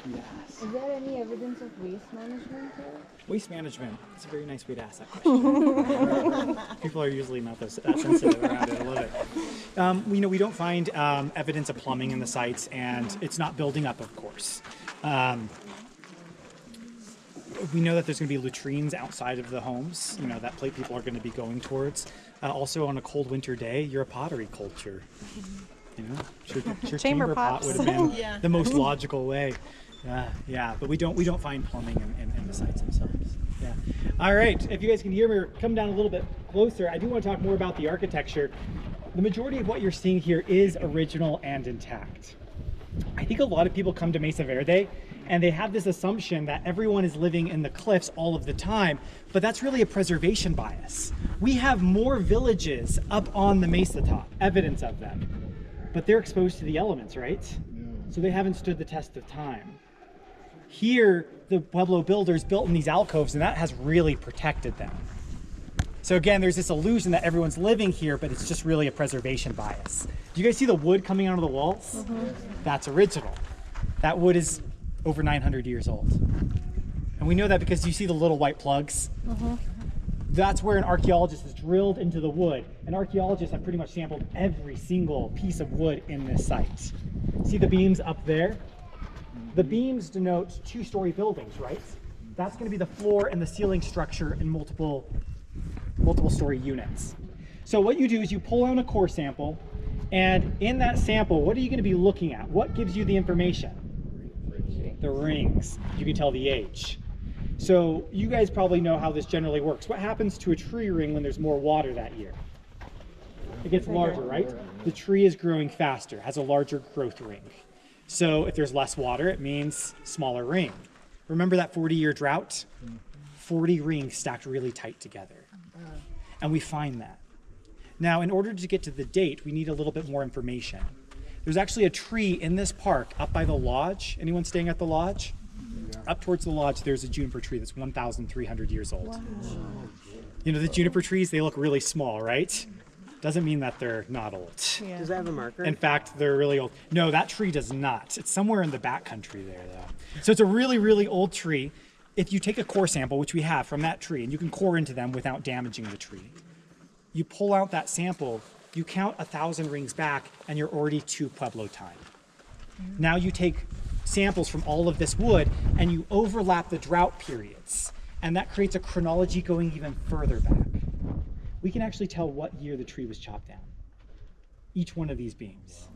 me to ask. Is there any evidence of waste management here? Waste management. It's a very nice way to ask that question. People are usually not that sensitive around it. I love it. We don't find evidence of plumbing in the sites, and it's not building up, of course. We know that there's going to be latrines outside of the homes, that people are going to be going towards. Also, on a cold winter day, you're a pottery culture. Sure chamber pot would have been the most logical way. But we don't find plumbing in the sites themselves. Yeah. All right, if you guys can hear me or come down a little bit closer, I do want to talk more about the architecture. The majority of what you're seeing here is original and intact. I think a lot of people come to Mesa Verde and they have this assumption that everyone is living in the cliffs all of the time, but that's really a preservation bias. We have more villages up on the mesa top, evidence of them, but they're exposed to the elements, right? So they haven't stood the test of time. Here, the Pueblo builders built in these alcoves, and that has really protected them. So again, there's this illusion that everyone's living here, but it's just really a preservation bias. Do you guys see the wood coming out of the walls? Mm-hmm. That's original. That wood is over 900 years old. And we know that because you see the little white plugs. Mm-hmm. That's where an archaeologist has drilled into the wood. And archaeologists have pretty much sampled every single piece of wood in this site. See the beams up there? The beams denote two-story buildings, right? That's going to be the floor and the ceiling structure in multiple story units. So what you do is you pull out a core sample, and in that sample, what are you going to be looking at? What gives you the information? The rings. You can tell the age. So you guys probably know how this generally works. What happens to a tree ring when there's more water that year? It gets larger, right? The tree is growing faster, has a larger growth ring. So if there's less water, it means smaller ring. Remember that 40-year drought? 40 rings stacked really tight together. And we find that. Now, in order to get to the date, we need a little bit more information. There's actually a tree in this park up by the lodge. Anyone staying at the lodge? Yeah. Up towards the lodge, there's a juniper tree that's 1,300 years old. Wow. The juniper trees, they look really small, right? Doesn't mean that they're not old. Yeah. Does that have a marker? In fact, they're really old. No, that tree does not. It's somewhere in the backcountry there, though. So it's a really, really old tree. If you take a core sample, which we have from that tree, and you can core into them without damaging the tree, you pull out that sample, you count 1,000 rings back, and you're already to Pueblo time. Now you take samples from all of this wood, and you overlap the drought periods, and that creates a chronology going even further back. We can actually tell what year the tree was chopped down, each one of these beams.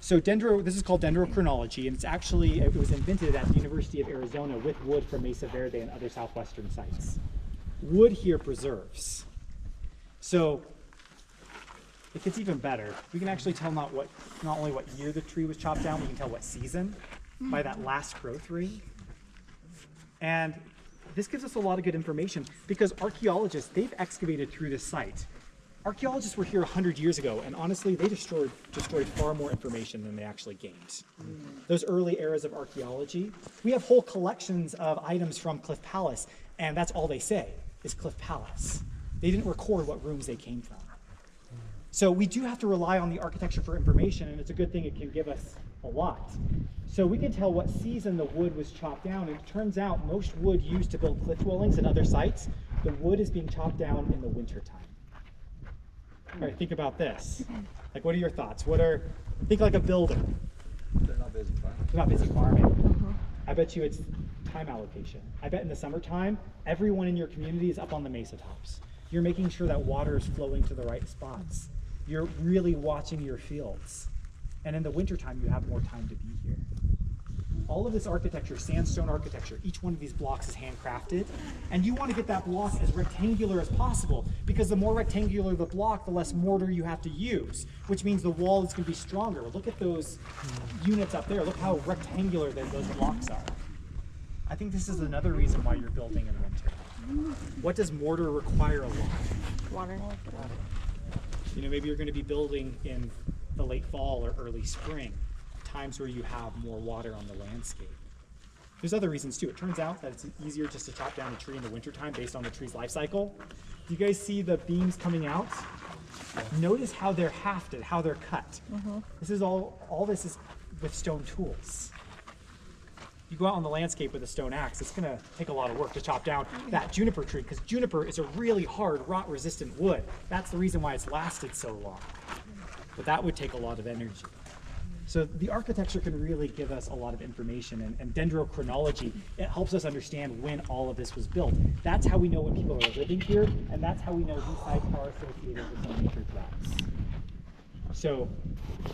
So this is called dendrochronology, and it was invented at the University of Arizona with wood from Mesa Verde and other southwestern sites. Wood here preserves. So it gets even better. We can actually tell not only what year the tree was chopped down, we can tell what season by that last growth ring. And this gives us a lot of good information because archaeologists, they've excavated through this site. Archaeologists were here 100 years ago, and honestly, they destroyed far more information than they actually gained. Those early eras of archaeology, we have whole collections of items from Cliff Palace, and that's all they say is Cliff Palace. They didn't record what rooms they came from. So we do have to rely on the architecture for information, and it's a good thing it can give us a lot. So we can tell what season the wood was chopped down, and it turns out most wood used to build cliff dwellings and other sites, the wood is being chopped down in the wintertime. All right, think about this. Like, what are your thoughts? Think like a builder. They're not busy farming. They're not busy farming. I bet you it's time allocation. I bet in the summertime, everyone in your community is up on the mesa tops. You're making sure that water is flowing to the right spots. You're really watching your fields. And in the wintertime, you have more time to be here. All of this architecture, sandstone architecture, each one of these blocks is handcrafted. And you want to get that block as rectangular as possible, because the more rectangular the block, the less mortar you have to use, which means the wall is going to be stronger. Look at those units up there. Look how rectangular those blocks are. I think this is another reason why you're building in winter. What does mortar require a lot? Water. Maybe you're going to be building in the late fall or early spring, times where you have more water on the landscape. There's other reasons too. It turns out that it's easier just to chop down a tree in the wintertime based on the tree's life cycle. Do you guys see the beams coming out? Notice how they're hafted, how they're cut. This is all this is with stone tools. you go out on the landscape with a stone axe, it's going to take a lot of work to chop down that juniper tree, because juniper is a really hard, rot-resistant wood. That's the reason why it's lasted so long. But that would take a lot of energy. So the architecture can really give us a lot of information, and dendrochronology, it helps us understand when all of this was built. That's how we know when people are living here, and that's how we know these sites are associated with some nature threats. So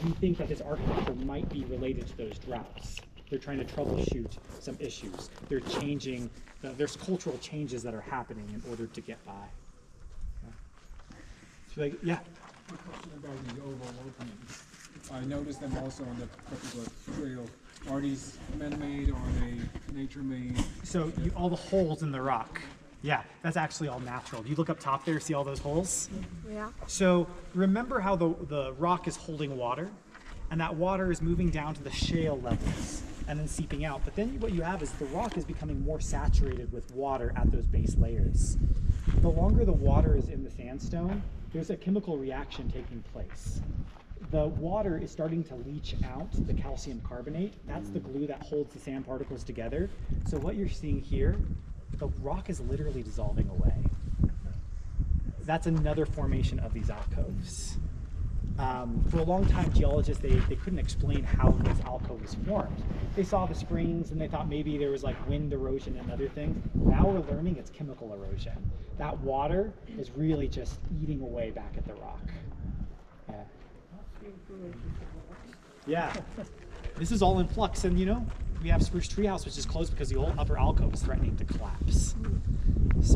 we think that this architecture might be related to those droughts. They're trying to troubleshoot some issues. They're changing, there's cultural changes that are happening in order to get by. So like, yeah? A question about the oval openings. I noticed them also on the particular trail. Are these man-made or are they nature-made? So all the holes in the rock, yeah, that's actually all natural. You look up top there, see all those holes? Yeah. So remember how the rock is holding water, and that water is moving down to the shale levels and then seeping out. But then what you have is the rock is becoming more saturated with water at those base layers. The longer the water is in the sandstone, there's a chemical reaction taking place. The water is starting to leach out the calcium carbonate. That's the glue that holds the sand particles together. So what you're seeing here, the rock is literally dissolving away. That's another formation of these alcoves. For a long time, geologists, they couldn't explain how this alcove was formed. They saw the springs and they thought maybe there was like wind erosion and other things. Now we're learning it's chemical erosion. That water is really just eating away back at the rock. Yeah. This is all in flux, and you know, we have Spruce Treehouse, which is closed because the old upper alcove is threatening to collapse. So